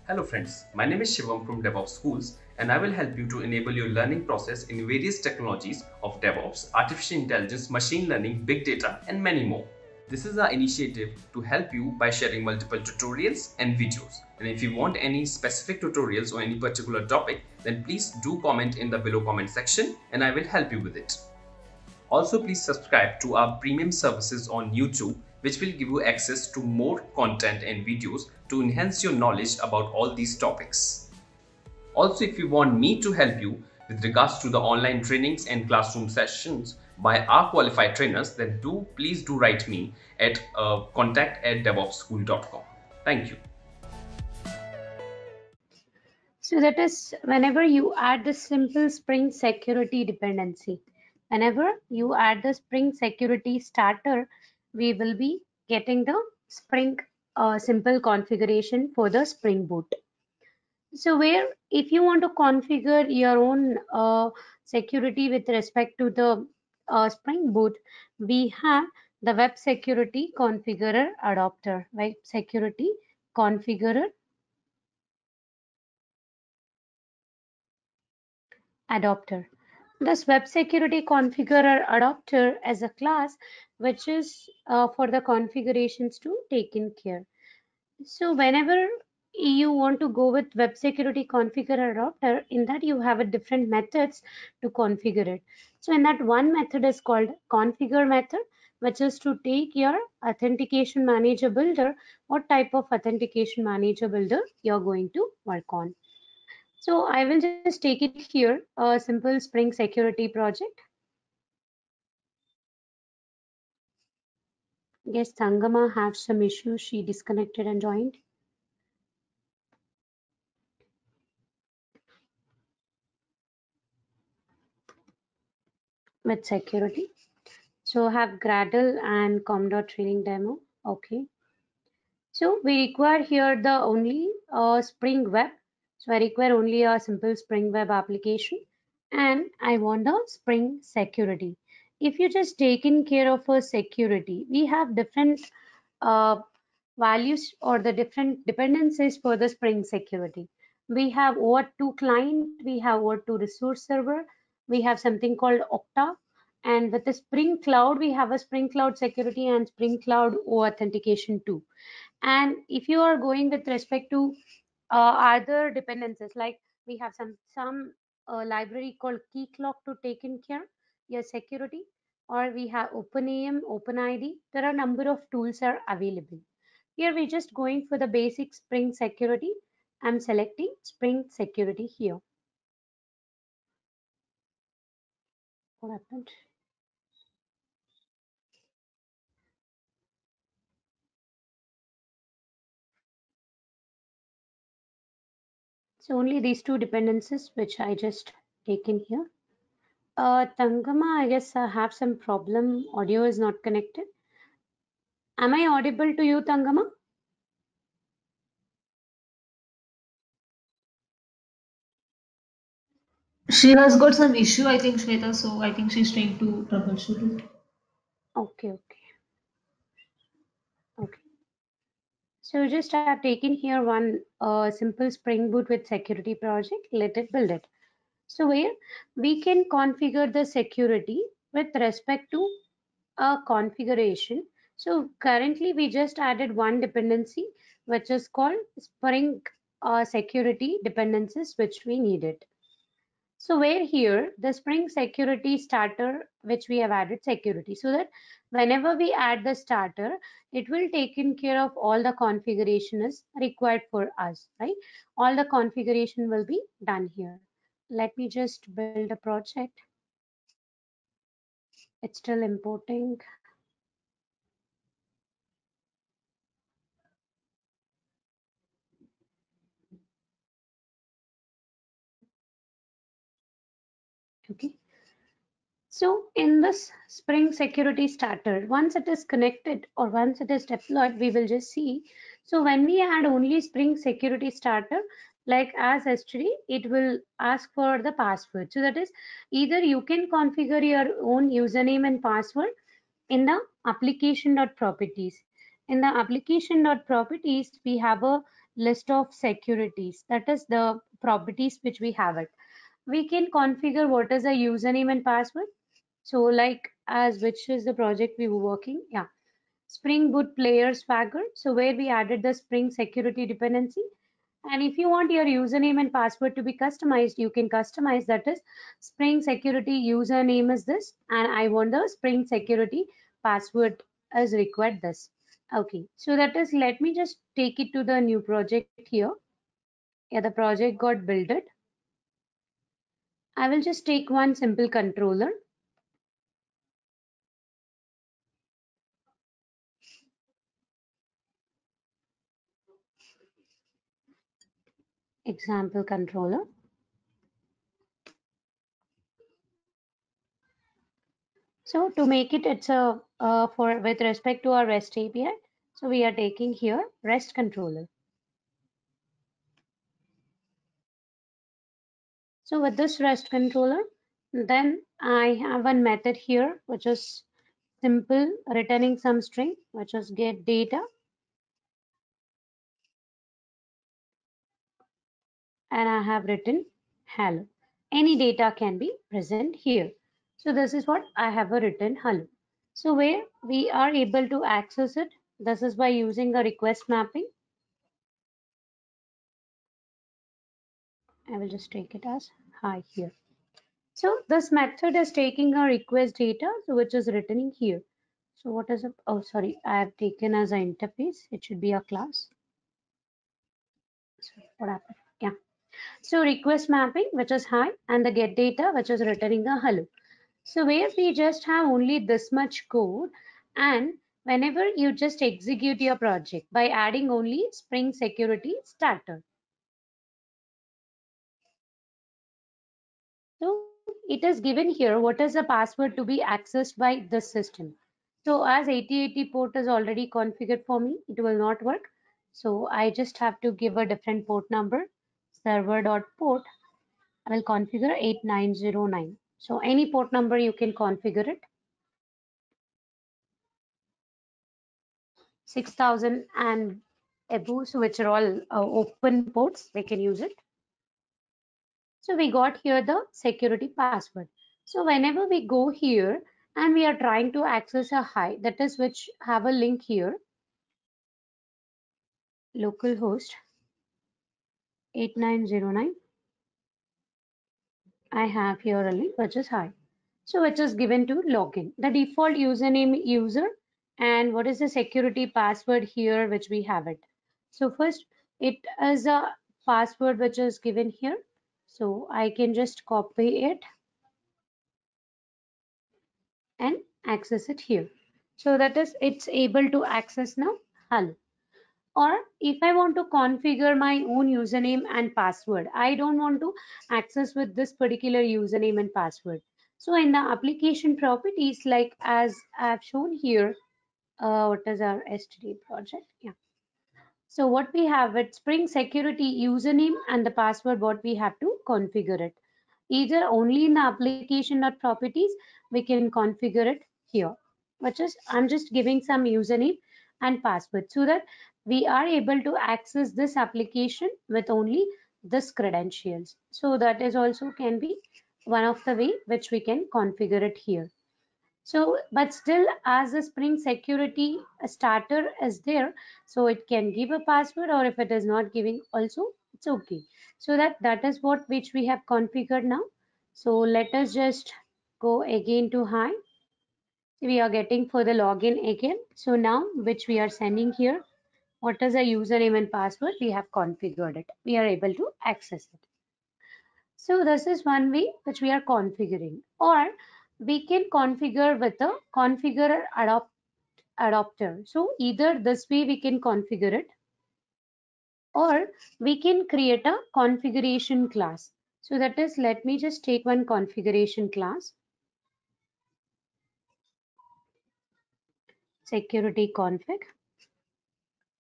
Hello friends, my name is Shivam from DevOps Schools and I will help you to enable your learning process in various technologies of DevOps, artificial intelligence, machine learning, big data and many more. This is our initiative to help you by sharing multiple tutorials and videos. And if you want any specific tutorials or any particular topic, then please do comment in the below comment section and I will help you with it. Also, please subscribe to our premium services on YouTube, which will give you access to more content and videos to enhance your knowledge about all these topics. Also, if you want me to help you with regards to the online trainings and classroom sessions by our qualified trainers, then please do write me at contact@devopsschool.com. Thank you. So that is whenever you add the simple Spring Security dependency, whenever you add the Spring Security starter, we will be getting the Spring simple configuration for the Spring Boot. So where if you want to configure your own security with respect to the Spring Boot, we have the Web Security Configurer adapter, Web Security Configurer adapter. This Web Security Configurer adapter as a class, which is for the configurations to taken care. So whenever you want to go with Web Security Configurer adapter, in that you have a different methods to configure it. So in that one method is called configure method, which is to take your authentication manager builder, what type of authentication manager builder you're going to work on. So I will just take it here, a simple Spring Security project. Yes, Thangama have some issues. She disconnected and joined. With security. So have Gradle and Commodore training demo. Okay. So we require here the only Spring Web. So I require only a simple Spring Web application and I want the Spring Security. If you just taken care of a security, we have different uh, values or the different dependencies for the Spring Security. We have OAuth2 client, we have OAuth2 resource server, we have something called Okta, and with the Spring Cloud, we have a Spring Cloud Security and Spring Cloud Authentication too. And if you are going with respect to other dependencies, like we have some library called Keycloak to take in care your security, or we have OpenAM, OpenID. There are a number of tools are available. Here we're just going for the basic Spring Security. I'm selecting Spring Security here. What happened? So only these two dependencies which I just taken here. Tangama, I guess I have some problem. Audio is not connected. Am I audible to you, Tangama? She has got some issue, I think, Shweta, so I think she's trying to troubleshoot it. Okay. So just have taken here one simple Spring Boot with security project. Let it build it. So where we can configure the security with respect to a configuration. So currently we just added one dependency, which is called Spring Security dependencies, which we needed. So where here the Spring Security starter, which we have added security, so that whenever we add the starter, it will take in care of all the configuration is required for us, right? All the configuration will be done here. Let me just build a project. It's still importing. Okay. So in this Spring Security Starter, once it is connected or once it is deployed, we will just see. So when we add only Spring Security Starter, like as yesterday, it will ask for the password. So that is either you can configure your own username and password in the application.properties. In the application.properties, we have a list of securities, that is the properties which we have it. We can configure what is a username and password. So like as which is the project we were working, yeah, Spring Boot player Swagger. So where we added the Spring security dependency. And if you want your username and password to be customized, you can customize, that is Spring security username is this, and I want the Spring security password as required this. Okay, so that is, let me just take it to the new project here. Yeah, the project got built. I will just take one simple controller. Example controller. So to make it, it's a for with respect to our REST API. So we are taking here REST controller. So with this REST controller, then I have one method here, which is simple returning some string, which is get data, and I have written hello. Any data can be present here. So this is what I have written hello. So where we are able to access it, this is by using a request mapping. I will just take it as hi here. So this method is taking a request data, so which is written here. So what is it? Oh, sorry, I have taken as an interface. It should be a class. So what happened? Yeah. So request mapping, which is hi, and the get data, which is returning a hello. So where we just have only this much code, and whenever you just execute your project by adding only Spring Security Starter. So it is given here what is the password to be accessed by this system. So as 8080 port is already configured for me, it will not work. So I just have to give a different port number, server.port. I will configure 8909. So any port number you can configure it. 6000 and above, so which are all open ports, they can use it. So we got here the security password. So whenever we go here and we are trying to access a hi, that is which have a link here, localhost 8909. I have here a link which is hi. So which is given to login. The default username user, and what is the security password here which we have it. So first it is a password which is given here. So I can just copy it and access it here. So that is it's able to access now hello. Or if I want to configure my own username and password, I don't want to access with this particular username and password. So in the application properties, like as I've shown here, what is our STD project? Yeah. So what we have at Spring Security username and the password, what we have to configure it. Either only in the application or properties, we can configure it here, which is I'm just giving some username and password so that we are able to access this application with only this credentials. So that is also can be one of the way which we can configure it here. So, but still as the Spring Security Starter is there, so it can give a password, or if it is not giving also, it's okay. So that is what which we have configured now. So let us just go again to hi. We are getting for the login again. So now which we are sending here, what is the username and password? We have configured it. We are able to access it. So this is one way which we are configuring, or we can configure with a configure adapter. So either this way we can configure it, or we can create a configuration class. So that is, let me just take one configuration class, security config.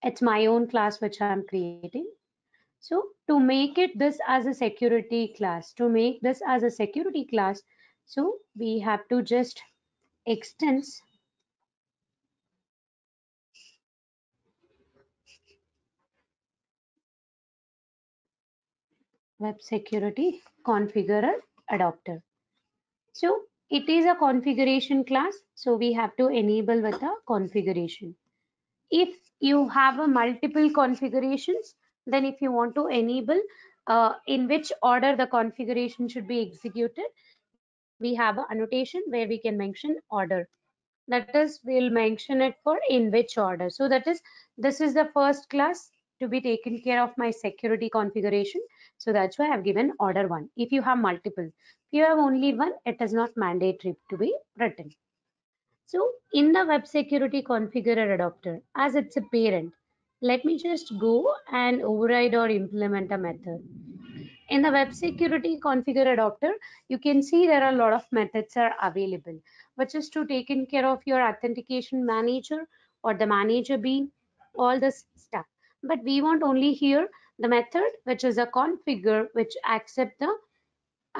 It's my own class which I'm creating. So to make it this as a security class, so we have to just extend Web security configurer adapter. So it is a configuration class. So we have to enable with a configuration. If you have a multiple configurations, then if you want to enable in which order the configuration should be executed, we have an annotation where we can mention order. That is, we'll mention it for in which order. So that is, this is the first class to be taken care of my security configuration. So that's why I've given order one. If you have multiple, if you have only one, it is not mandatory to be written. So in the web security configurer adapter, as it's a parent, let me just go and override or implement a method. In the web security configure adapter, you can see there are a lot of methods are available, which is to taken care of your authentication manager or the manager bean, all this stuff. But we want only here the method, which is a configure, which accept the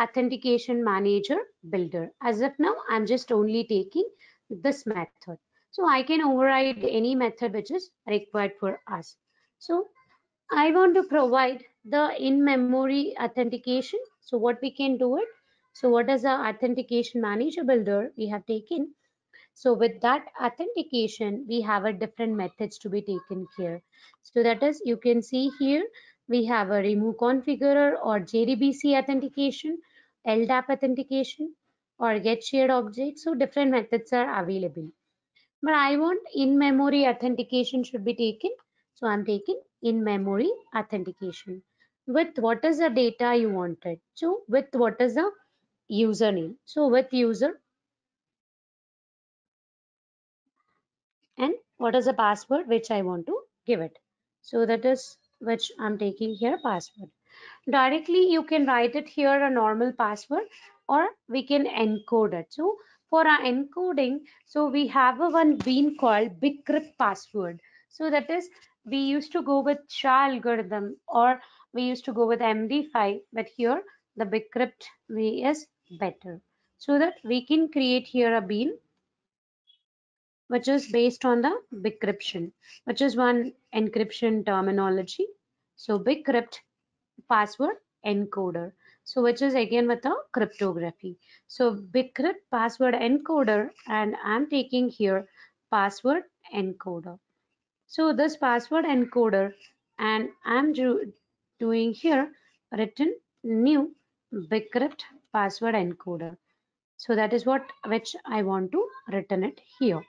authentication manager builder. As of now, I'm just only taking this method. So I can override any method which is required for us. So I want to provide the in-memory authentication. So what we can do it. So what is the authentication manager builder we have taken? So with that authentication, we have a different methods to be taken care. So that is, you can see here, we have a remove configurer or JDBC authentication, LDAP authentication, or get shared object. So different methods are available. But I want in-memory authentication should be taken. So I'm taking in-memory authentication. With what is the data you wanted? So with what is the username? So with user, and what is the password which I want to give it. So that is which I'm taking here password. Directly you can write it here a normal password, or we can encode it. So for our encoding, so we have a one bean called Bcrypt password. So that is, we used to go with SHA algorithm, or we used to go with MD5, but here the Bcrypt way is better. So that we can create here a bean which is based on the Bcryption, which is one encryption terminology. So Bcrypt password encoder. So which is again with a cryptography. So Bcrypt password encoder, and I'm taking here password encoder. So this password encoder, and I'm doing here written new Bcrypt password encoder. So that is what which I want to written it here.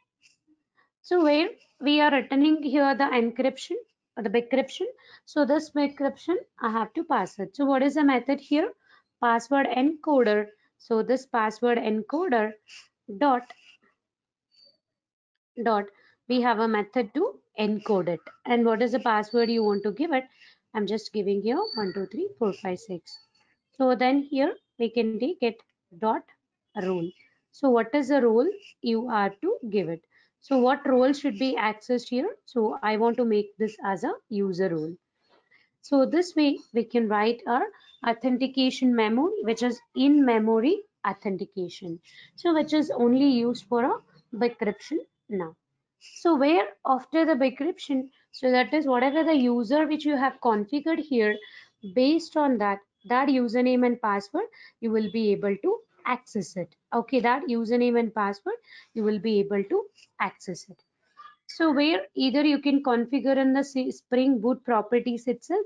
So where we are returning here the encryption or the Bcryption. So this Bcryption I have to pass it. So what is the method here? Password encoder. So this password encoder dot dot, we have a method to encode it. And what is the password you want to give it? I'm just giving here 1 2 3 4 5 6. So then here we can take it dot role. So what is the role you are to give it? So what role should be accessed here? So I want to make this as a user role. So this way we can write our authentication memory, which is in memory authentication. So which is only used for a decryption now. So where after the decryption, so that is whatever the user which you have configured here, based on that username and password, you will be able to access it. Okay, that username and password, you will be able to access it. So where either you can configure in the Spring Boot properties itself,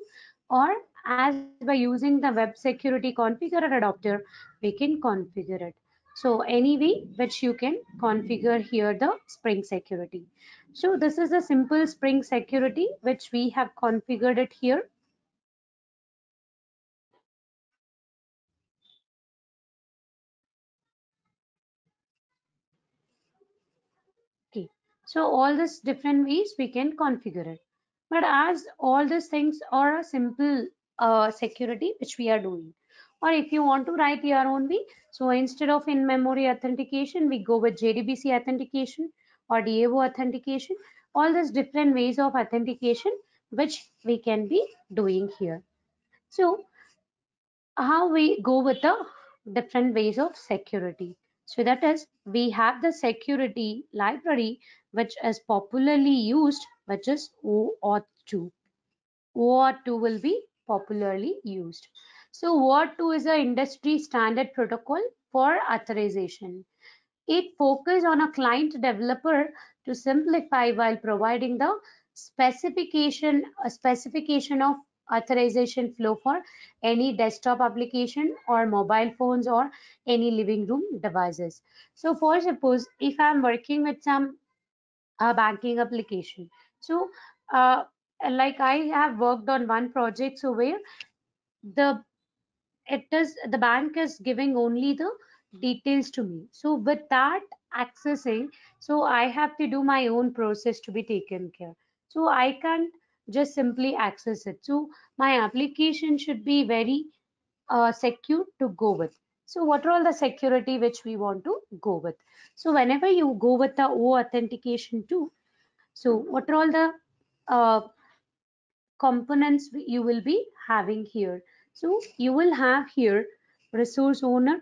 or as by using the web security configurer adapter, we can configure it. So any way which you can configure here the Spring security. So this is a simple Spring security which we have configured it here. Okay, so all these different ways we can configure it. But as all these things are a simple security which we are doing, or if you want to write your own way, so instead of in-memory authentication, we go with JDBC authentication or DAO authentication, all these different ways of authentication which we can be doing here. So how we go with the different ways of security. So that is, we have the security library which is popularly used, which is OAuth 2. OAuth 2 will be popularly used. So WARD2 is an industry standard protocol for authorization. It focuses on a client developer to simplify while providing the specification of authorization flow for any desktop application or mobile phones or any living room devices. So for suppose if I'm working with some banking application. So uh, like I have worked on one project so where the the bank is giving only the details to me. So with that accessing, so I have to do my own process to be taken care. So I can't just simply access it. So my application should be very secure to go with. So what are all the security which we want to go with? So whenever you go with the O authentication too, so what are all the uh, components you will be having here? So you will have here resource owner,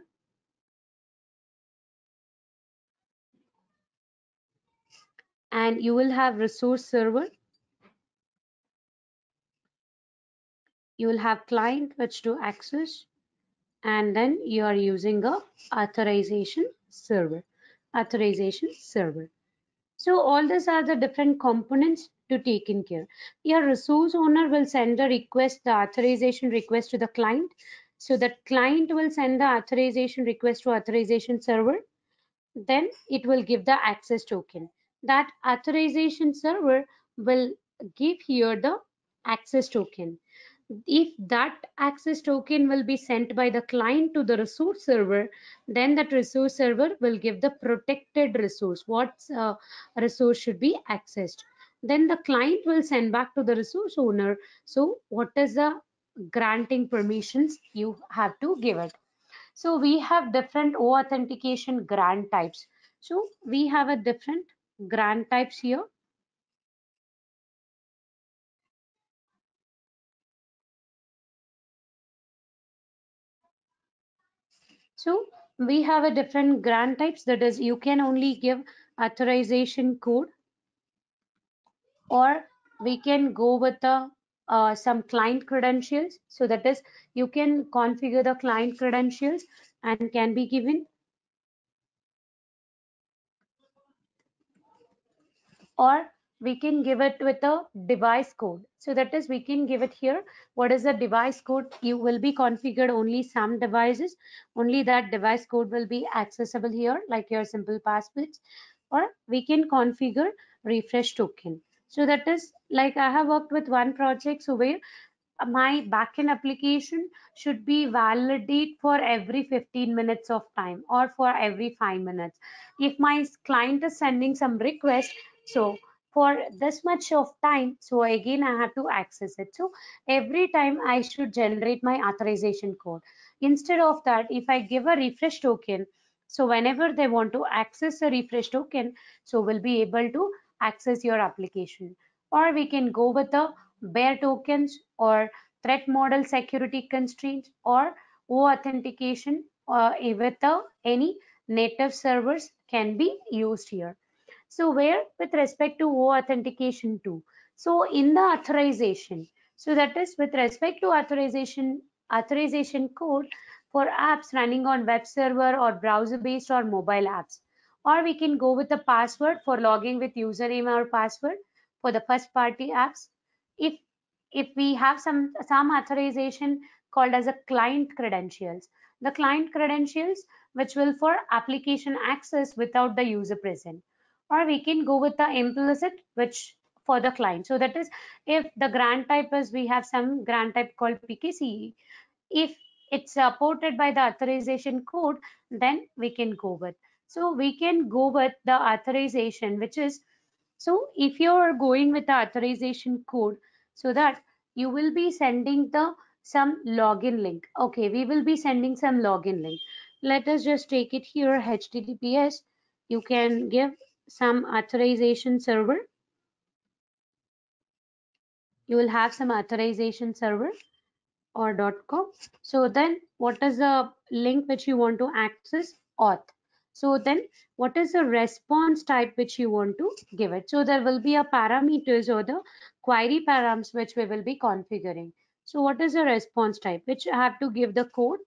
and you will have resource server, you will have client which to access, and then you are using a authorization server. Authorization server. So all these are the different components to take in care. Your resource owner will send the request, the authorization request to the client. So the client will send the authorization request to authorization server. Then it will give the access token. That authorization server will give here the access token. If that access token will be sent by the client to the resource server, then that resource server will give the protected resource, what resource should be accessed. Then the client will send back to the resource owner, so what is the granting permissions you have to give it. So we have different O authentication grant types. So we have a different grant types here. So we have a different grant types, that is you can only give authorization code, or we can go with the some client credentials. So that is you can configure the client credentials and can be given, or we can give it with a device code. So that is we can give it here. What is the device code? You will be configured only some devices, only that device code will be accessible here, like your simple passwords. Or we can configure refresh token. So that is like I have worked with one project so where my backend application should be validate for every 15 minutes of time or for every 5 minutes. If my client is sending some request, so for this much of time, so again I have to access it. So every time I should generate my authorization code. Instead of that, if I give a refresh token, so whenever they want to access a refresh token, so we'll be able to access your application. Or we can go with the bare tokens or threat model security constraints or O authentication with any native servers can be used here. So where with respect to O authentication too. So in the authorization, so that is with respect to authorization code for apps running on web server or browser based or mobile apps. Or we can go with the password for logging with username or password for the first party apps. If we have some authorization called as a client credentials, the client credentials which will for application access without the user present. Or we can go with the implicit which for the client. So that is if the grant type is, we have some grant type called PKCE. If it's supported by the authorization code, then we can go with. So we can go with the authorization which is, so if you're going with the authorization code, so that you will be sending the some login link. Okay, we will be sending some login link. Let us just take it here, HTTPS. You can give some authorization server. You will have some authorization server or .com. So then what is the link which you want to access? Auth. So then what is the response type which you want to give it? So there will be a parameters or the query params which we will be configuring. So what is a response type? Which I have to give the code,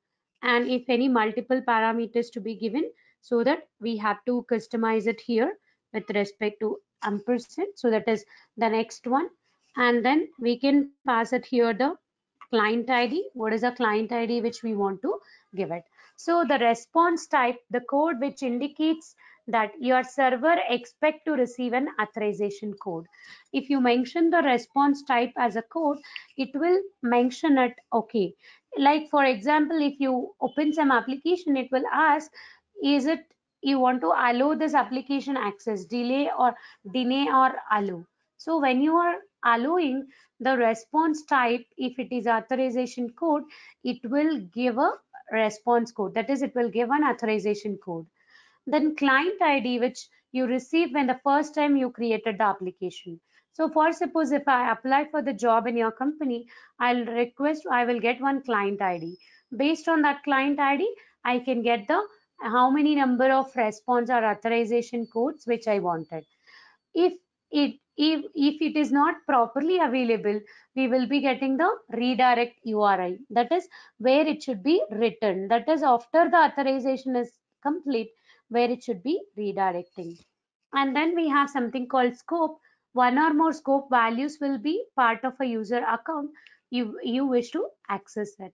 and if any multiple parameters to be given, so that we have to customize it here with respect to ampersand. So that is the next one. And then we can pass it here the client ID. What is a client ID which we want to give it? So the response type, the code which indicates that your server expect to receive an authorization code. If you mention the response type as a code, it will mention it. Okay, like for example, if you open some application, it will ask, is it you want to allow this application access, delay or deny or allow. So when you are allowing the response type, if it is authorization code, it will give a response code, that is it will give an authorization code. Then client ID, which you receive when the first time you created the application. So for suppose if I apply for the job in your company, I will get one client ID. Based on that client ID, I can get the how many number of response or authorization codes which I wanted. If it is not properly available, we will be getting the redirect URI, that is where it should be written, that is after the authorization is complete, where it should be redirecting. And then we have something called scope. One or more scope values will be part of a user account you wish to access it.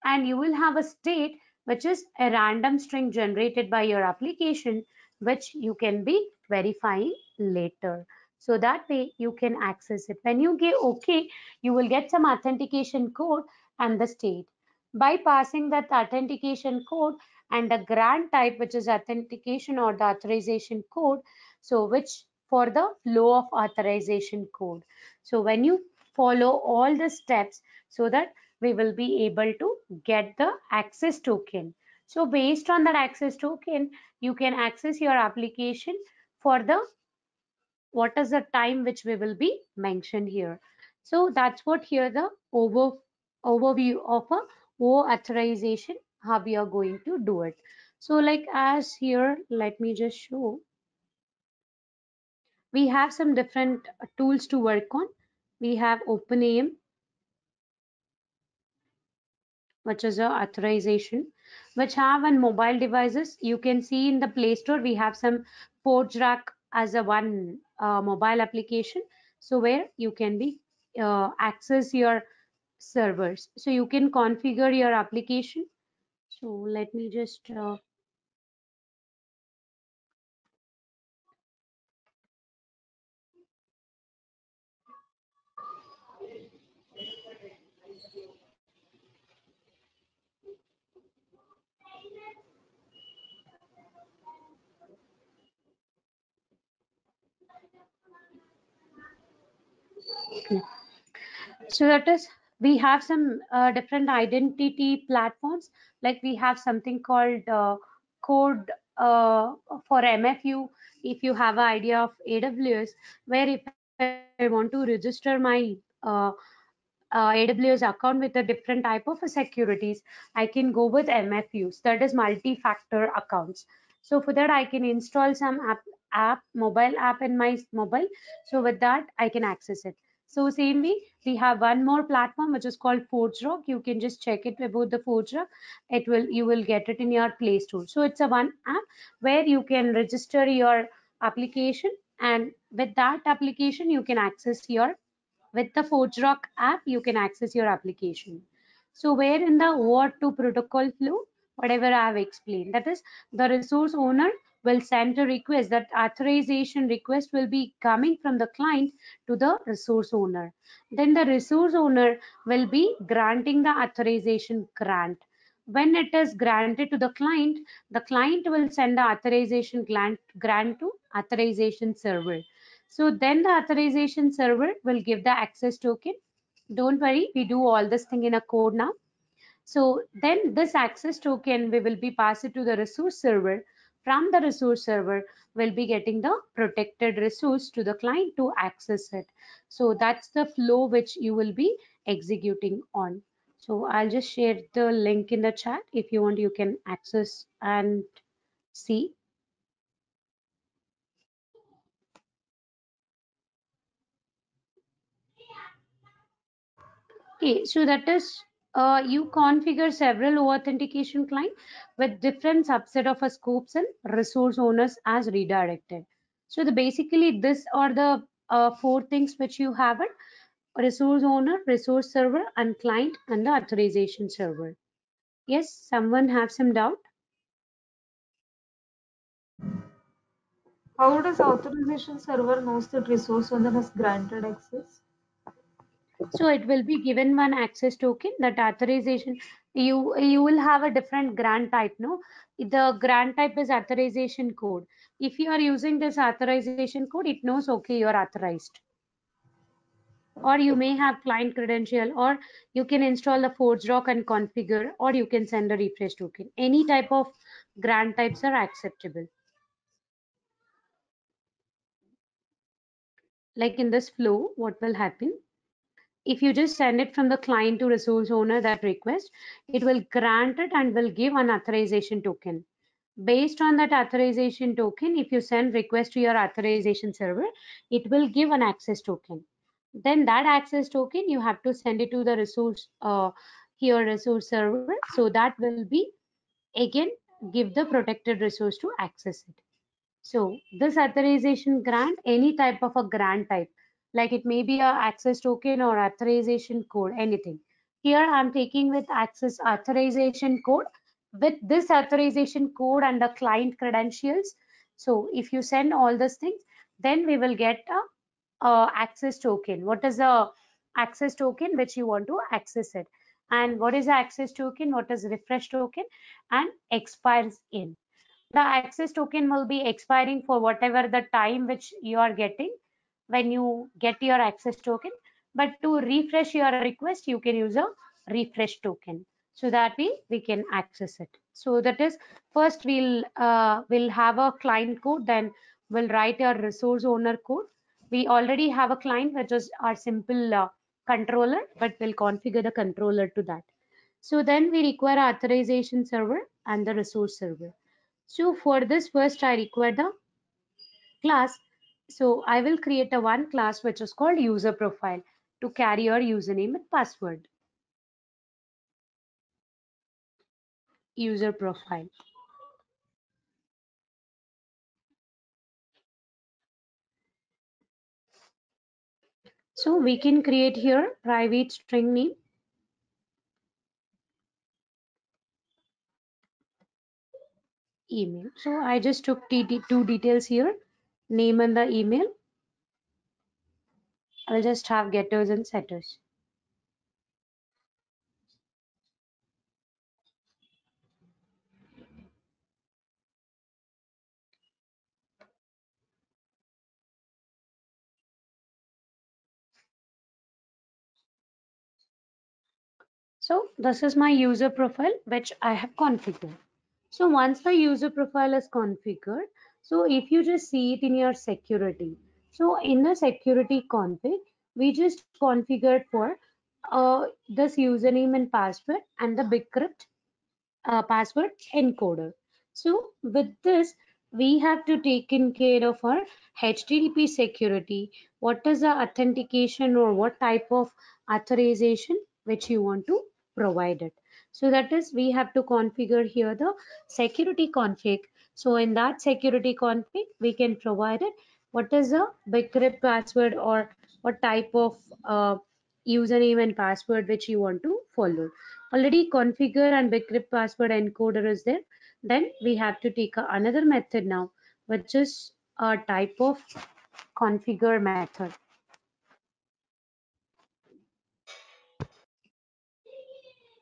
And you will have a state, which is a random string generated by your application, which you can be verifying later. So that way you can access it. When you give OK, you will get some authentication code and the state. By passing that authentication code and the grant type, which is authentication or the authorization code, so which for the flow of authorization code. So when you follow all the steps, so that we will be able to get the access token. So based on that access token, you can access your application for the what is the time which we will be mentioned here. So that's what here the overview of a O authorization, how we are going to do it. So like as here, let me just show. We have some different tools to work on. We have OpenAM, which is a authorization, which have on mobile devices. You can see in the Play Store, we have some ForgeRock as a one mobile application. So where you can be access your servers. So you can configure your application. So let me just so that is, we have some different identity platforms. Like we have something called code for MFU. If you have an idea of AWS, where if I want to register my AWS account with a different type of securities, I can go with MFUs, that is multi-factor accounts. So for that, I can install some mobile app in my mobile. So with that, I can access it. So same way, we have one more platform which is called ForgeRock. You can just check it about the ForgeRock. You will get it in your Play Store. So it's a one app where you can register your application, and with that application, you can access your with the ForgeRock app, you can access your application. So where in the OAuth2 protocol flow, whatever I have explained, that is the resource owner will send a request. That authorization request will be coming from the client to the resource owner. Then the resource owner will be granting the authorization grant. When it is granted to the client will send the authorization grant to authorization server. So then the authorization server will give the access token. Don't worry, we do all this thing in a code now. So then this access token, we will be passed it to the resource server. From the resource server, we'll be getting the protected resource to the client to access it. So that's the flow which you will be executing on. So I'll just share the link in the chat. If you want, you can access and see. Okay, so that is you configure several authentication client with different subset of a scopes and resource owners as redirected. So the basically this are the four things which you have it: resource owner, resource server, and client, and the authorization server. Yes, someone have some doubt? How does authorization server knows that resource owner has granted access? So it will be given one access token. That authorization, you will have a different grant type. No, the grant type is authorization code. If you are using this authorization code, it knows okay, you are authorized. Or you may have client credential, or you can install the ForgeRock and configure, or you can send a refresh token. Any type of grant types are acceptable. Like in this flow, what will happen? If you just send it from the client to resource owner that request, it will grant it and will give an authorization token. Based on that authorization token, if you send request to your authorization server, it will give an access token. Then that access token, you have to send it to the resource here resource server. So that will be again give the protected resource to access it. So this authorization grant, any type of a grant type, like it may be a access token or authorization code, anything. Here I'm taking with access authorization code. With this authorization code and the client credentials, so if you send all these things, then we will get a access token. What is the access token which you want to access it? And what is the access token? What is refresh token? And expires in. The access token will be expiring for whatever the time which you are getting when you get your access token. But to refresh your request, you can use a refresh token. So that we can access it. So that is first we'll have a client code, then we'll write a resource owner code. We already have a client which is our simple controller, but we'll configure the controller to that. So then we require authorization server and the resource server. So for this first I require the class. So I will create a one class which is called user profile to carry your username and password. User profile. So we can create here private string name, email. So I just took two details here, name and the email. I'll just have getters and setters. So this is my user profile which I have configured. So once the user profile is configured, so if you just see it in your security, so in the security config, we just configured for this username and password and the Bcrypt password encoder. So with this, we have to take in care of our HTTP security. What is the authentication or what type of authorization which you want to provide it. So that is we have to configure here the security config. So in that security config, we can provide it what is the Bcrypt password or what type of username and password which you want to follow. Already configure and Bcrypt password encoder is there. Then we have to take another method now, which is a type of configure method.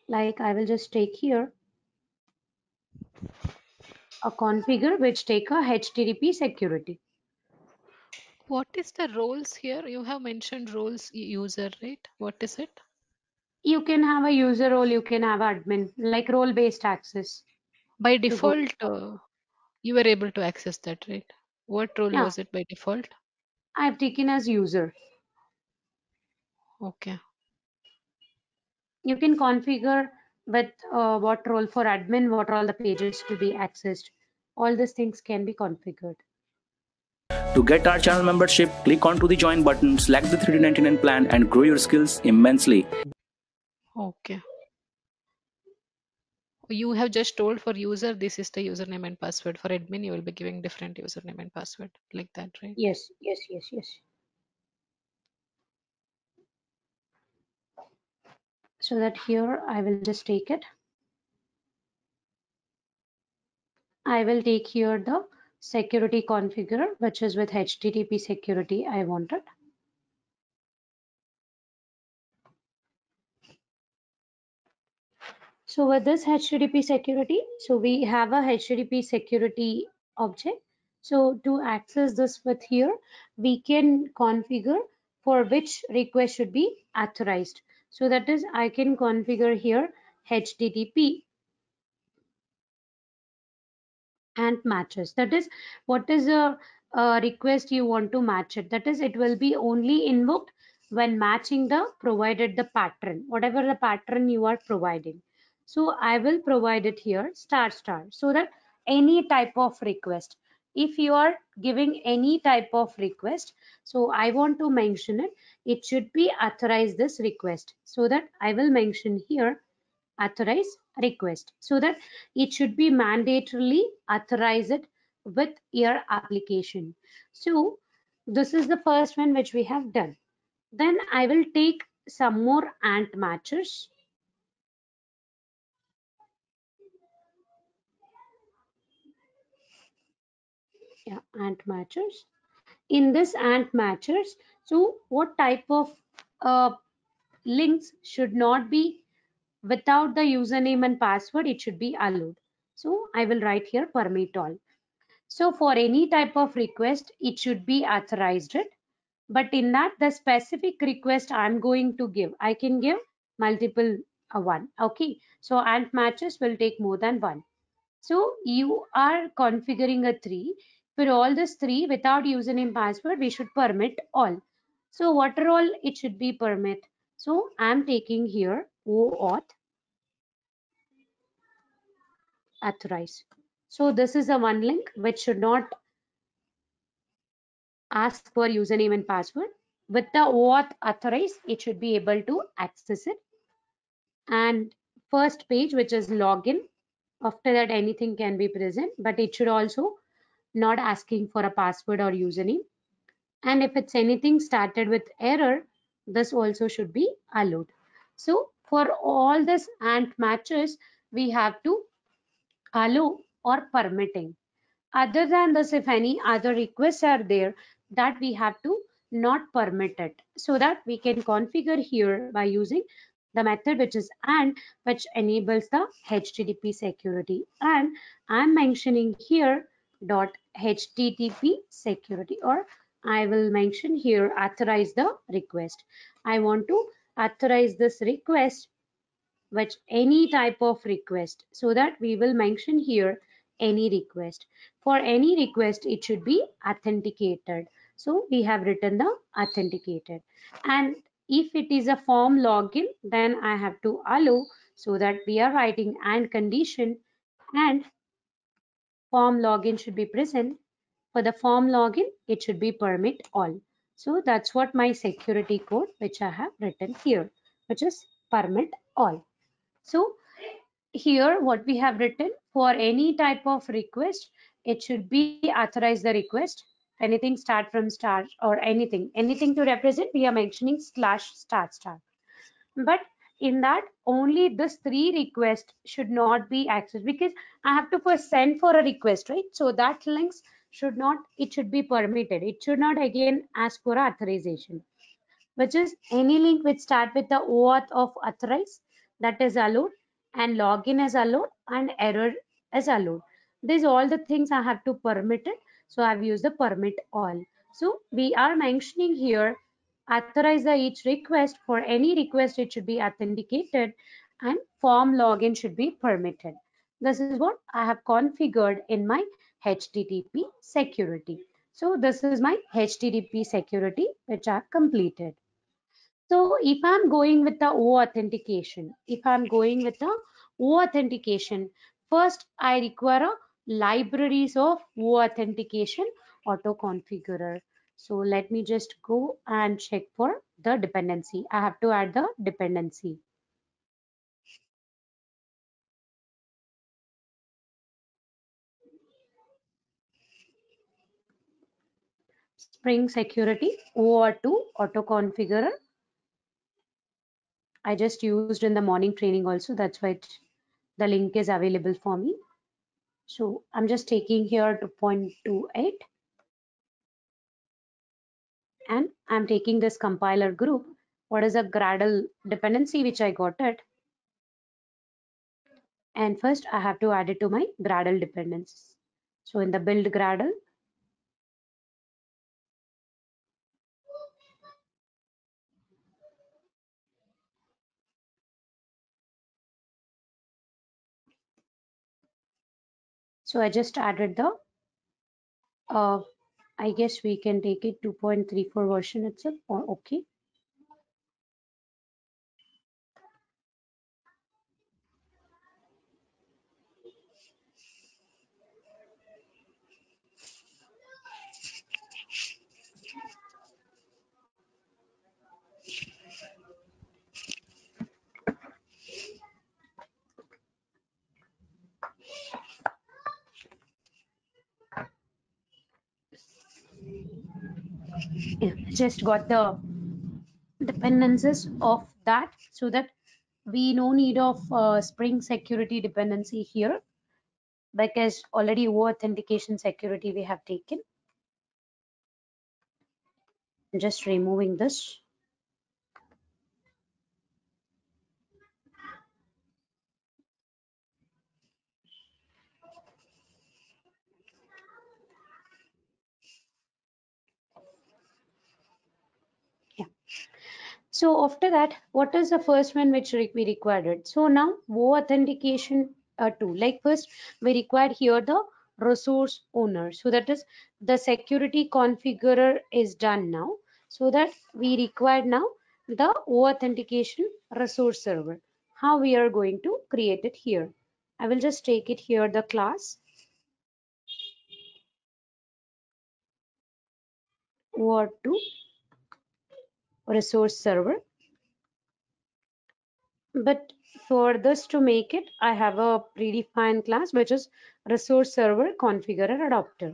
Like I will just take here a configure which take a HTTP security. What is the roles here? You have mentioned roles user, right? What is it? You can have a user role, you can have admin, like role based access By to go. default, you were able to access that, right? What role Yeah, was it by default? I've taken as user. Okay. You can configure with what role for admin, what all the pages to be accessed. All these things can be configured. To get our channel membership, click onto the join button, select the 399 plan and grow your skills immensely. Okay. You have just told for user this is the username and password. For admin, you will be giving different username and password like that, right? Yes, yes, yes, yes. So that here I will just take it. I will take here the security configurer, which is with HTTP security I wanted. So with this HTTP security, so we have a HTTP security object. So to access this with here, we can configure for which request should be authorized. So that is, I can configure here HTTP and matches. That is, what is a request you want to match it. That is, it will be only invoked when matching the provided the pattern, whatever the pattern you are providing. So I will provide it here star star so that any type of request, if you are giving any type of request, so I want to mention it, it should be authorize this request. So that I will mention here authorize request so that it should be mandatorily authorize it with your application. So this is the first one which we have done. Then I will take some more ant matchers. Yeah, ant matchers. In this ant matchers, so what type of links should not be without the username and password, it should be allowed. So I will write here permit all. So for any type of request, it should be authorized. But in that, the specific request I'm going to give, I can give multiple one. Okay. So ant matches will take more than one. So you are configuring a three. For all this three, without username password, we should permit all. So what are all it should be permit? So I'm taking here OAuth authorize. So this is a one link which should not ask for username and password. With the OAuth authorize, it should be able to access it. And first page, which is login. After that, anything can be present, but it should also not asking for a password or username. And if it's anything started with error, this also should be allowed. So for all this ant matches, we have to allow or permitting. Other than this, if any other requests are there, that we have to not permit it, so that we can configure here by using the method which is and, which enables the HTTP security. And I'm mentioning here dot HTTP security, or I will mention here authorize the request. I want to authorize this request, which any type of request, so that we will mention here any request. For any request, it should be authenticated. So we have written the authenticated. And if it is a form login, then I have to allow, so that we are writing and condition, and form login should be present. For the form login, it should be permit all. So that's what my security code which I have written here, which is permit all. So here what we have written, for any type of request, it should be authorize the request. Anything start from start or anything to represent, we are mentioning slash start start. But in that, only this three requests should not be accessed, because I have to first send for a request, right? So that links should not, it should be permitted. It should not again ask for authorization, which is any link which start with the OAuth of authorize, that is allowed, and login is allowed, and error is allowed. These all the things I have to permit it, so I've used the permit all. So we are mentioning here authorize the each request. For any request, it should be authenticated, and form login should be permitted. This is what I have configured in my HTTP security. So this is my HTTP security which I have completed. So if I'm going with the O authentication, first I require a libraries of O authentication auto configurer. So let me just go and check for the dependency. I have to add the dependency. Spring Security OAuth2 auto configurer. I just used in the morning training also. That's why the link is available for me. So I'm just taking here 2.28 and I'm taking this compiler group. What is a Gradle dependency which I got it? And first I have to add it to my Gradle dependencies. So in the build Gradle, so I just added the, I guess we can take it 2.34 version itself, or okay. Yeah, just got the dependencies of that, so that we no need of Spring Security dependency here, because already authentication security we have taken. Just removing this. Yeah. So after that, what is the first one which we required it? So now authentication tool. Like first we required here the resource owner. So that is the security configurer is done now. So that we required now the authentication resource server. How we are going to create it here? I will just take it here the class OAuth2 resource server. But for this to make it, I have a predefined class which is resource server configurer adapter.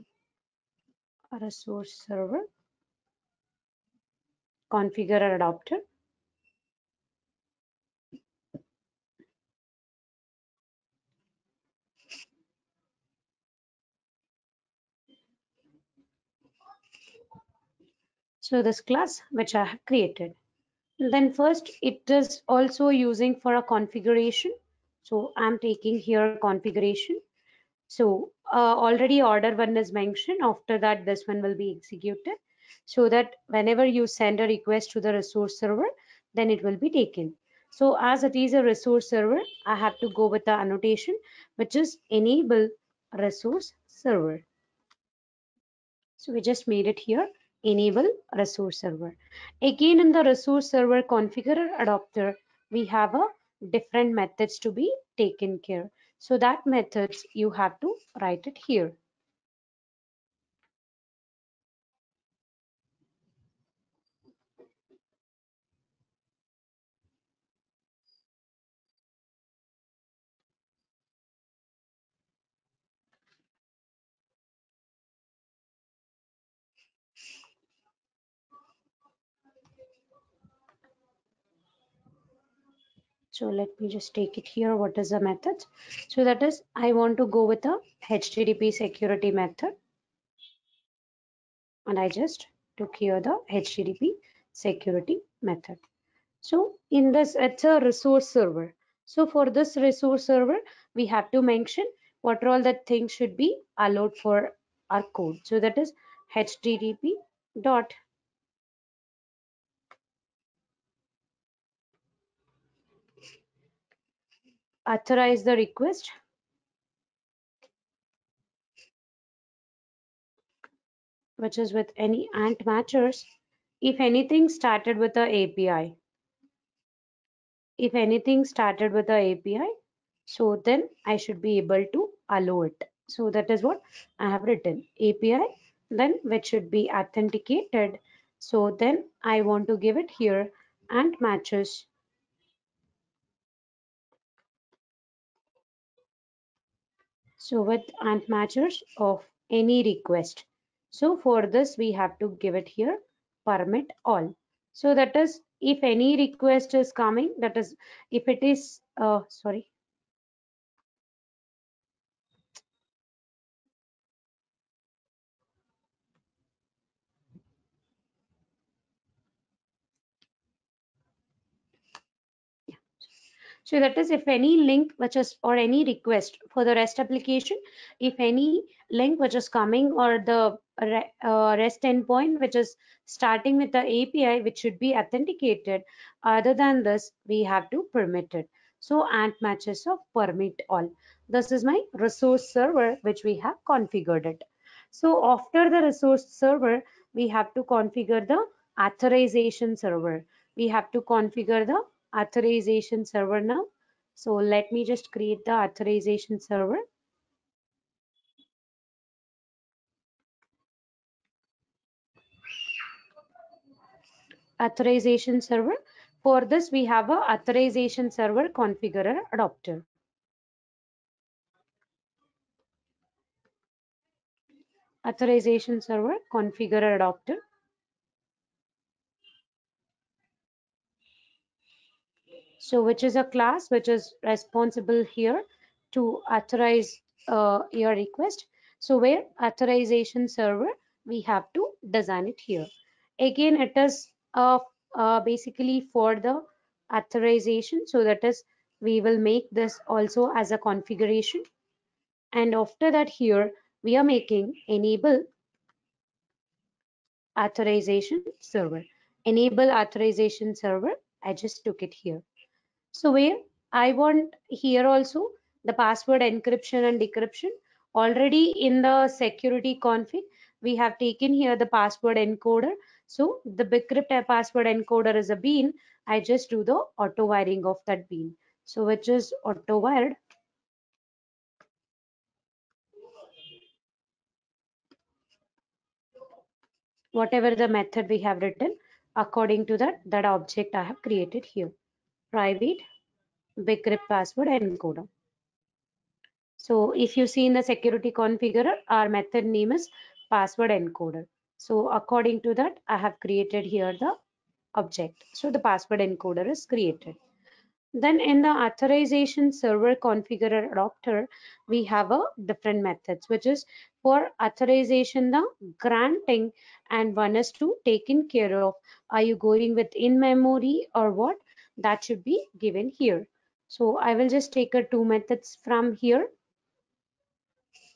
A resource server configurer adapter. So this class which I have created. Then first it is also using for a configuration. So I'm taking here configuration. So already order one is mentioned. After that, this one will be executed, so that whenever you send a request to the resource server, then it will be taken. So as it is a resource server, I have to go with the annotation, which is enable resource server. So we just made it here, enable resource server. Again, in the resource server configurer adapter, we have a different methods to be taken care. So that methods you have to write it here. So let me just take it here. What is the method? So that is, I want to go with a HTTP security method. And I just took here the HTTP security method. So in this, it's a resource server. So for this resource server, we have to mention what all the things should be allowed for our code. So that is HTTP dot authorize the request, which is with any ant matchers. If anything started with the API, if anything started with the API, so then I should be able to allow it. So that is what I have written, API, then which should be authenticated. So then I want to give it here and matches. So with ant matchers of any request. So for this, we have to give it here permit all. So that is, if any request is coming, that is, if it is, sorry, so that is, if any link which is, or any request for the REST application, if any link which is coming, or the REST endpoint which is starting with the API which should be authenticated, other than this, we have to permit it. So ant matches of permit all. This is my resource server which we have configured it. So after the resource server, we have to configure the authorization server. We have to configure the authorization server now. So let me just create the authorization server. Authorization server. For this, we have a authorization server configurer adapter. Authorization server configurer adapter. So which is a class which is responsible here to authorize your request. So where authorization server, we have to design it here. Again, it is basically for the authorization. So that is, we will make this also as a configuration. And after that, here we are making enable authorization server. Enable authorization server. I just took it here. So where I want here also the password encryption and decryption. Already in the security config, we have taken here the password encoder. So the Bcrypt password encoder is a bean. I just do the auto wiring of that bean. So which is auto wired. Whatever the method we have written, according to that object I have created here. Private Bcrypt password encoder. So if you see in the security configurer, our method name is password encoder. So according to that, I have created here the object. So the password encoder is created. Then in the authorization server configurer adapter, we have a different methods, which is for authorization, the granting, and one is to taken care of. Are you going with in memory or what? That should be given here. So I will just take a two methods from here.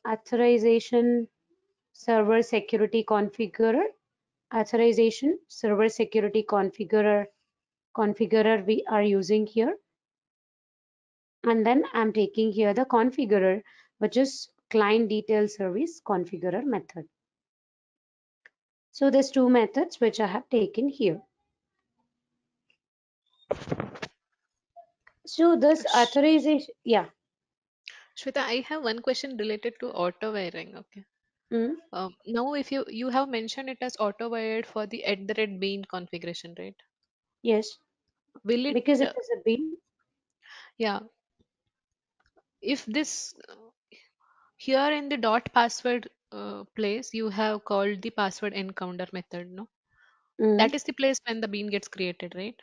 Authorization server security configurer, authorization server security configurer we are using here, and then I'm taking here the configurer, which is client detail service configurer method. So there's two methods which I have taken here. So this authorization, yeah. Shweta, I have one question related to auto wiring. Okay. Mm, Now, if you have mentioned it as auto wired for the @bean configuration, right? yes, Will it? because it is a bean. Yeah. If this here in the dot password place, you have called the password encounter method. No, Mm, that is the place when the bean gets created, right?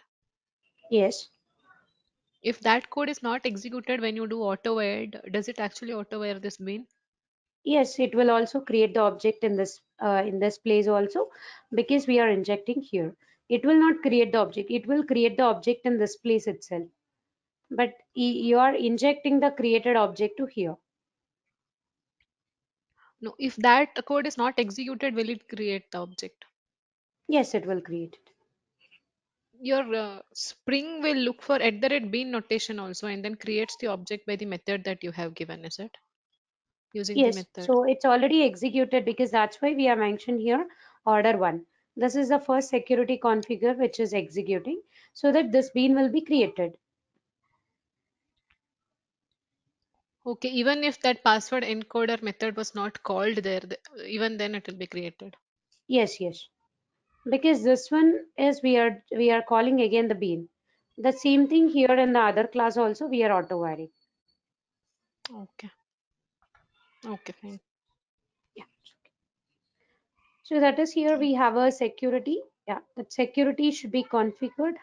yes. If that code is not executed when you do auto wired, does it actually auto wire this bean? Yes, it will also create the object in this place also, because we are injecting here. It will not create the object. It will create the object in this place itself. But you are injecting the created object to here. No, if that code is not executed, will it create the object? Yes, it will create it. Your Spring will look for @bean notation also and then creates the object by the method that you have given, is it? Using the Yes, method. so it's already executed, because that's why we are mentioned here order one. This is the first security configure which is executing, so that this bean will be created. Okay, even if that password encoder method was not called there, even then it will be created. Yes, yes. Because this one is we are calling again the bean. The same thing here in the other class also we are auto wiring. Okay. Okay, fine. Yeah. So that is here we have a security. Yeah, that security should be configured.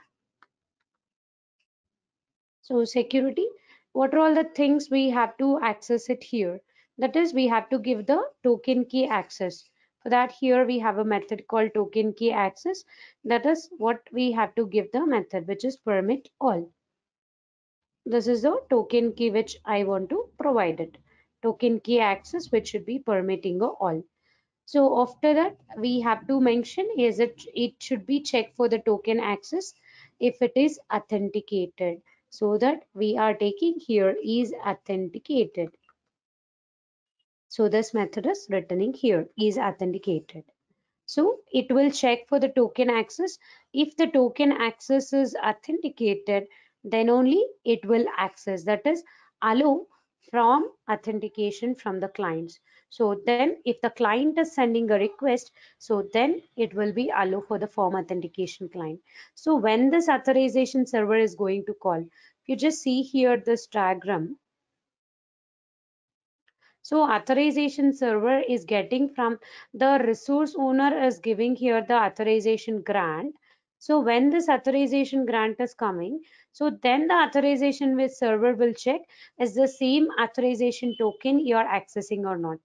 So security, what are all the things we have to access it here? That is, we have to give the token key access. For that, here we have a method called token key access. That is what we have to give the method, which is permit all. This is the token key which I want to provide it. Token key access, which should be permitting all. So after that, we have to mention is it should be checked for the token access if it is authenticated. So that we are taking here is authenticated. So this method is returning here is authenticated. So it will check for the token access. If the token access is authenticated, then only it will access. That is allow from authentication from the clients. So then if the client is sending a request, so then it will be allow for the form authentication client. So when this authorization server is going to call, if you just see here this diagram, so authorization server is getting from the resource owner is giving here the authorization grant. So when this authorization grant is coming, so then the authorization with server will check is the same authorization token you are accessing or not.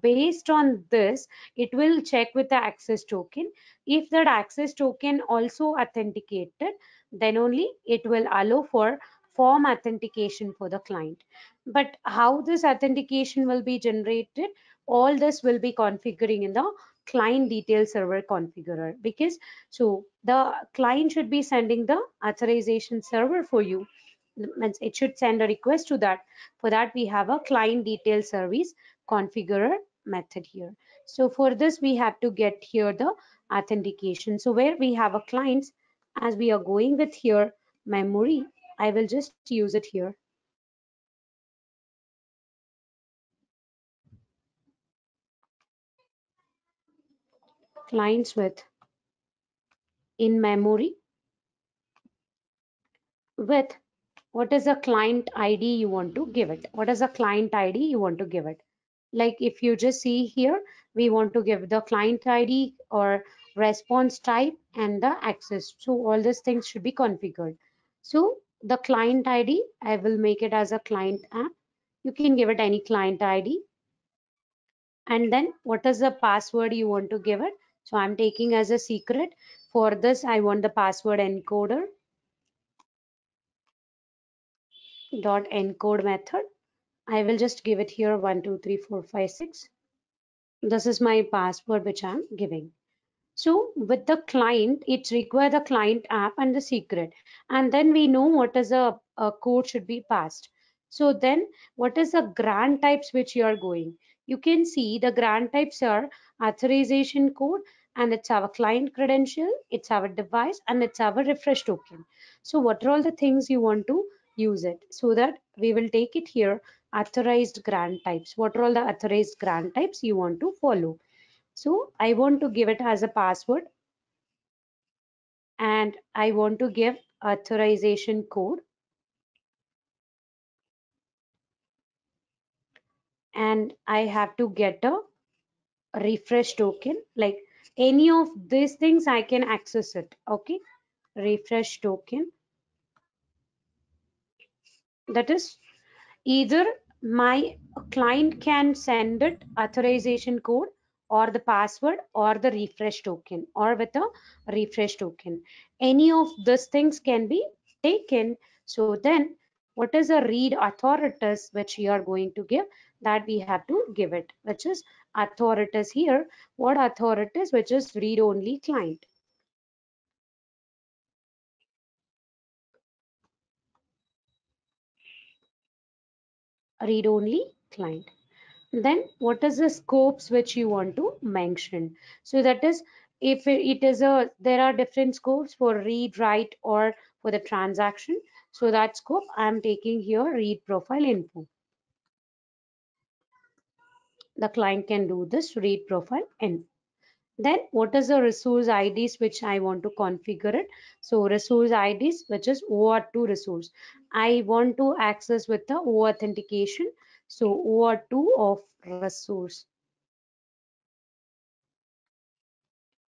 Based on this, it will check with the access token. If that access token also authenticated, then only it will allow for form authentication for the client. But how this authentication will be generated, all this will be configuring in the client detail server configurer, because so the client should be sending the authorization server for you, means it should send a request to that. For that we have a client detail service configurer method here. So for this we have to get here the authentication. So where we have a clients, as we are going with here memory, I will just use it here. Clients with in memory with what is the client ID you want to give it. What is the client ID you want to give it? Like if you just see here, we want to give the client ID or response type and the access. So all these things should be configured. So the client ID, I will make it as a client app. You can give it any client ID. And then what is the password you want to give it? So I'm taking as a secret. For this, I want the password encoder dot encode method. I will just give it here 1 2 3 4 5 6. This is my password which I'm giving. So with the client, it requires the client app and the secret. And then we know what is a code should be passed. So then what is the grant types which you are going? You can see the grant types are authorization code, and it's our client credential, it's our device, and it's our refresh token. So what are all the things you want to use it? So that we will take it here, authorized grant types. What are all the authorized grant types you want to follow? So I want to give it as a password, and I want to give authorization code, and I have to get a refresh token. Like any of these things I can access it. Okay, refresh token. That is either my client can send it authorization code or the password or the refresh token or with a refresh token. Any of these things can be taken. So then what is a read authoritas which you are going to give, that we have to give it, which is authoritas here. What authoritas? Which is read only client. Read only client. Then what is the scopes which you want to mention? So that is, if it is a, there are different scopes for read, write, or for the transaction. So that scope I'm taking here, read profile info. The client can do this read profile info. Then what is the resource IDs which I want to configure it? So resource IDs, which is OAuth2 resource. I want to access with the O authentication. So OAuth2 of resource.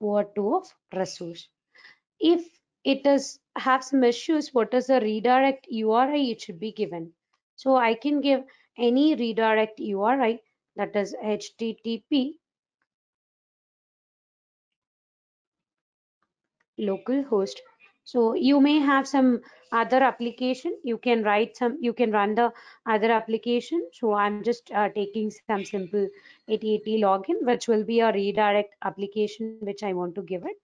OAuth2 of resource. If it is have some issues, what is the redirect URI it should be given? So I can give any redirect URI, that is HTTP localhost. So you may have some other application, you can write some, you can run the other application. So I'm just taking some simple 8080 login, which will be a redirect application which I want to give it.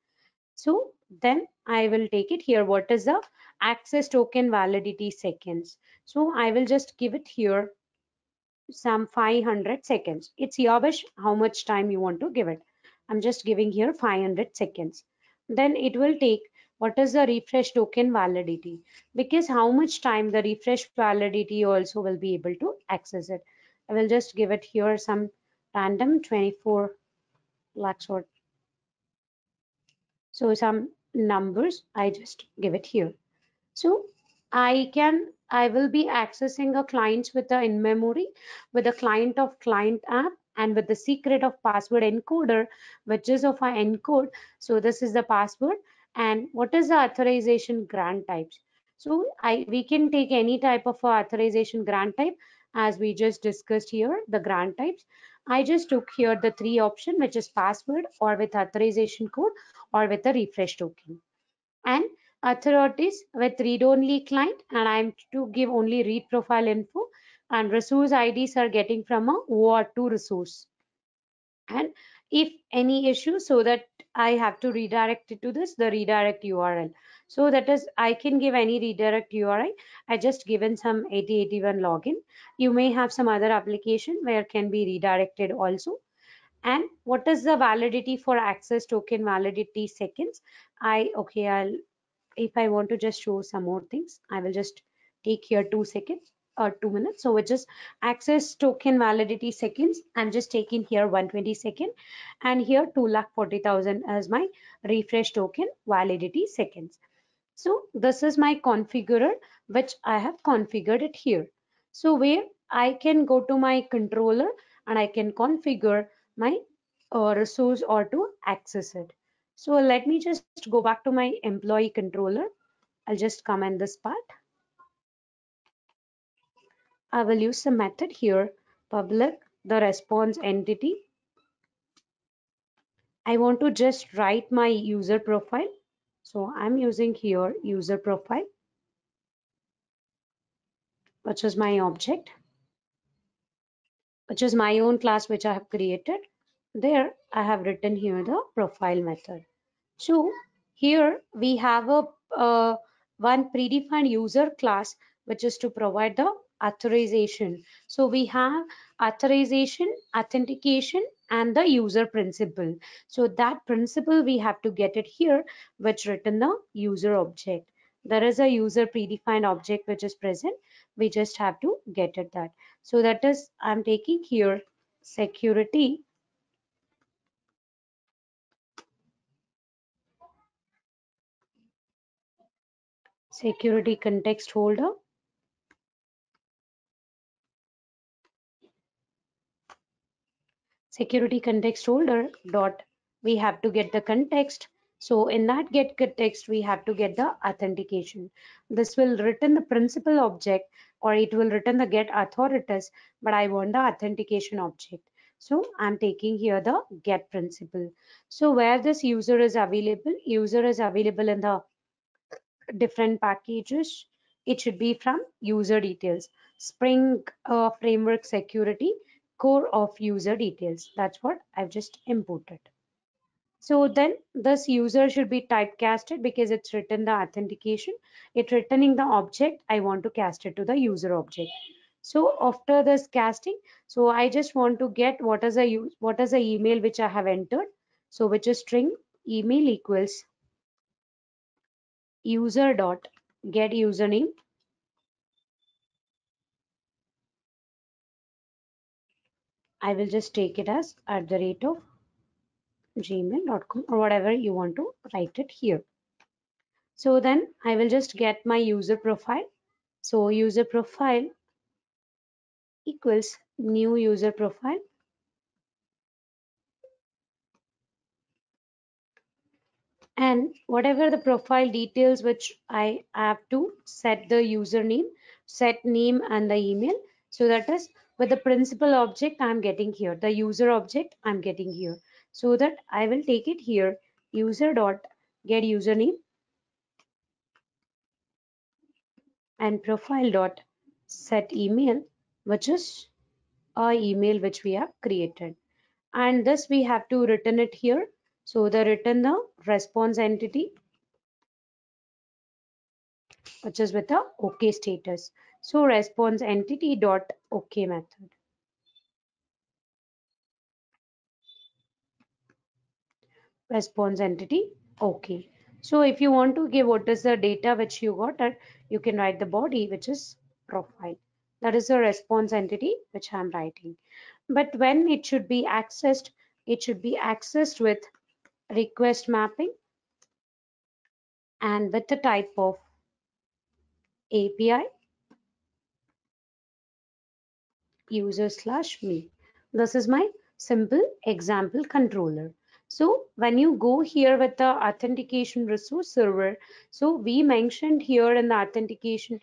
So then I will take it here. What is the access token validity seconds? So I will just give it here some 500 seconds. It's your wish how much time you want to give it. I'm just giving here 500 seconds. Then it will take what is the refresh token validity, because how much time the refresh validity also will be able to access it. I will just give it here some random 24 lakhs or so some numbers. I just give it here. So I will be accessing a clients with the in memory, with the client of client app, and with the secret of password encoder, which is of a encode. So this is the password. And what is the authorization grant types? So we can take any type of authorization grant type, as we just discussed here, the grant types. I just took here the three option, which is password or with authorization code or with a refresh token. And authorities with read-only client, and I'm to give only read profile info, and resource IDs are getting from a OAuth2 resource. And if any issue, so that I have to redirect it to this, the redirect URL. So that is, I can give any redirect URI. I just given some 8081 login. You may have some other application where can be redirected also. And what is the validity for access token validity seconds? If I want to just show some more things, I will just take here 2 seconds or 2 minutes. So which is access token validity seconds. I'm just taking here 120 second, and here 2,40,000 as my refresh token validity seconds. So this is my configurer, which I have configured it here. So where I can go to my controller and I can configure my resource or to access it. So let me just go back to my employee controller. I'll just comment this part. I will use the method here, public, the response entity. I want to just write my user profile. So I'm using here user profile, which is my object, which is my own class which I have created. There I have written here the profile method. So here we have a one predefined user class which is to provide the authorization. So we have authorization, authentication, and the user principal. So that principal we have to get it here, which written the user object. There is a user predefined object which is present. We just have to get it that. So that is, I'm taking here security context holder. Security context holder dot, we have to get the context. So in that get context we have to get the authentication. This will return the principal object, or it will return the get authorities, but I want the authentication object. So I'm taking here the get principal. So where this user is available, user is available in the different packages. It should be from user details, Spring framework security, core of user details. That's what I've just imported. So then this user should be typecasted because it's written the authentication. It returning the object. I want to cast it to the user object. So after this casting, so I just want to get what is the email which I have entered. So which is string email equals user dot get username. I will just take it as at the rate of gmail.com or whatever you want to write it here. So then I will just get my user profile. So user profile equals new user profile. and whatever the profile details which I have to set the username, set name and the email. So that is with the principal object I'm getting here, the user object I'm getting here. So that I will take it here, user dot get username and profile dot set email, which is our email which we have created. And this we have to return it here. So the return the response entity, which is with a OK status. So response entity dot OK method. Response entity OK. So if you want to give what is the data which you got, you can write the body, which is profile. That is the response entity which I'm writing. But when it should be accessed, it should be accessed with request mapping and with the type of API user/me. This is my simple example controller. So when you go here with the authentication resource server, so we mentioned here in the authentication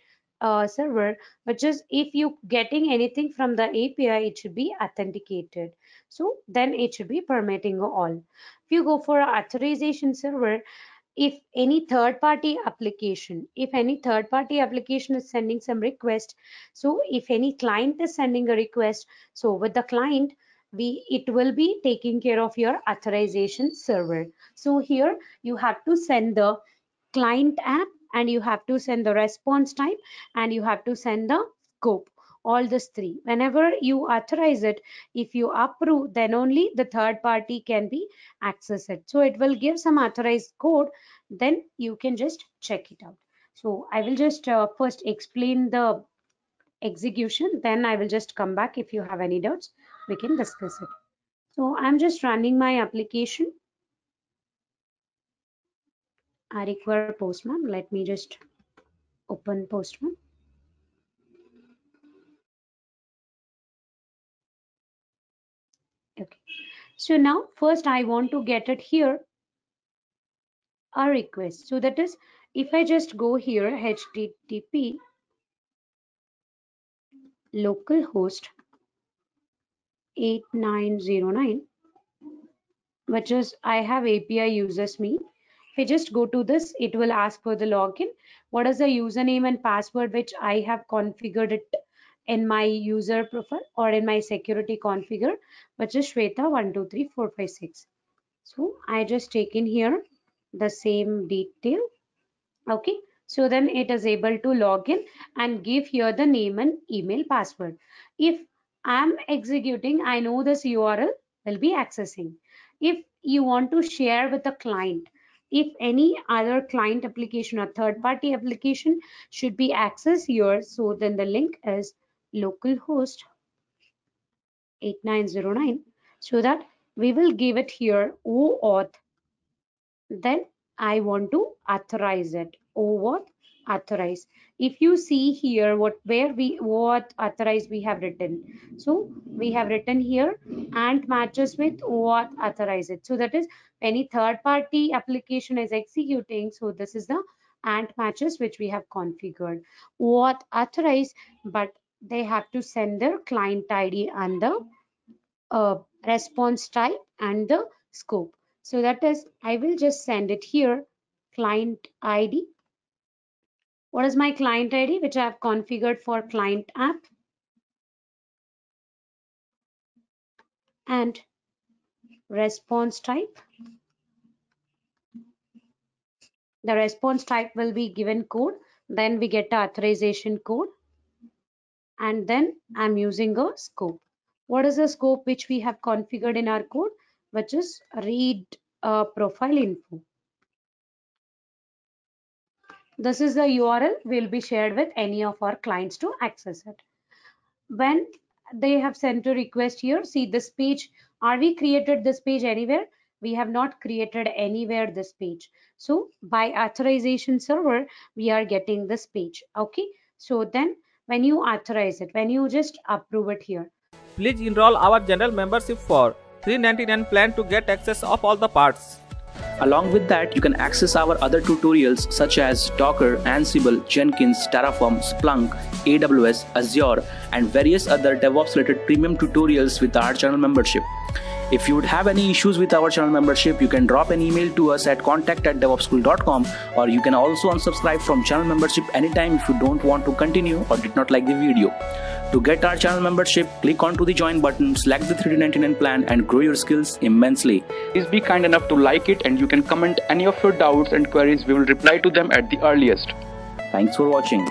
server, which is if you getting anything from the API, it should be authenticated. So then it should be permitting all. If you go for authorization server, if any third party application, is sending some request, so if any client is sending a request, so with the client it will be taking care of your authorization server. So here you have to send the client app and you have to send the response type and you have to send the scope, all these three. Whenever you authorize it, if you approve, then only the third party can be access it. So it will give some authorized code, then you can just check it out. So I will just first explain the execution, then I will just come back. If you have any doubts, we can discuss it. So I'm just running my application. I require Postman. Let me just open Postman. Okay. So now first I want to get it here a request. So that is, if I just go here http localhost 8909, which is I have API users me. If I just go to this, it will ask for the login. What is the username and password which I have configured it in my user profile or in my security configure, which is Shweta123456. So I just take in here the same detail. Okay, so then it is able to log in and give here the name and email password. If I'm executing, I know this URL will be accessing. If you want to share with the client, if any other client application or third party application should be accessed here, so then the link is localhost 8909, so that we will give it here OAuth. Then I want to authorize it. OAuth authorize. If you see here what authorize we have written. So we have written here and matches with OAuth authorize it. So that is any third party application is executing. So this is the and matches which we have configured. OAuth authorize, but they have to send their client ID and the response type and the scope. So that is, I will just send it here, client ID. What is my client ID which I have configured for client app? And response type. The response type will be given code. Then we get the authorization code. And then I'm using a scope. What is the scope which we have configured in our code? Which is read profile info. This is the URL will be shared with any of our clients to access it. When they have sent a request here, see this page, are we created this page anywhere? We have not created anywhere this page. So by authorization server, we are getting this page. Okay. So then when you authorize it, when you just approve it here. Please enroll our general membership for $399 plan to get access of all the parts. Along with that, you can access our other tutorials such as Docker, Ansible, Jenkins, Terraform, Splunk, AWS, Azure, and various other DevOps related premium tutorials with our channel membership. If you would have any issues with our channel membership, you can drop an email to us at contact@devopsschool.com, or you can also unsubscribe from channel membership anytime if you don't want to continue or did not like the video. To get our channel membership, click onto the join button, select the 3D99 plan and grow your skills immensely. Please be kind enough to like it, and you can comment any of your doubts and queries. We will reply to them at the earliest. Thanks for watching.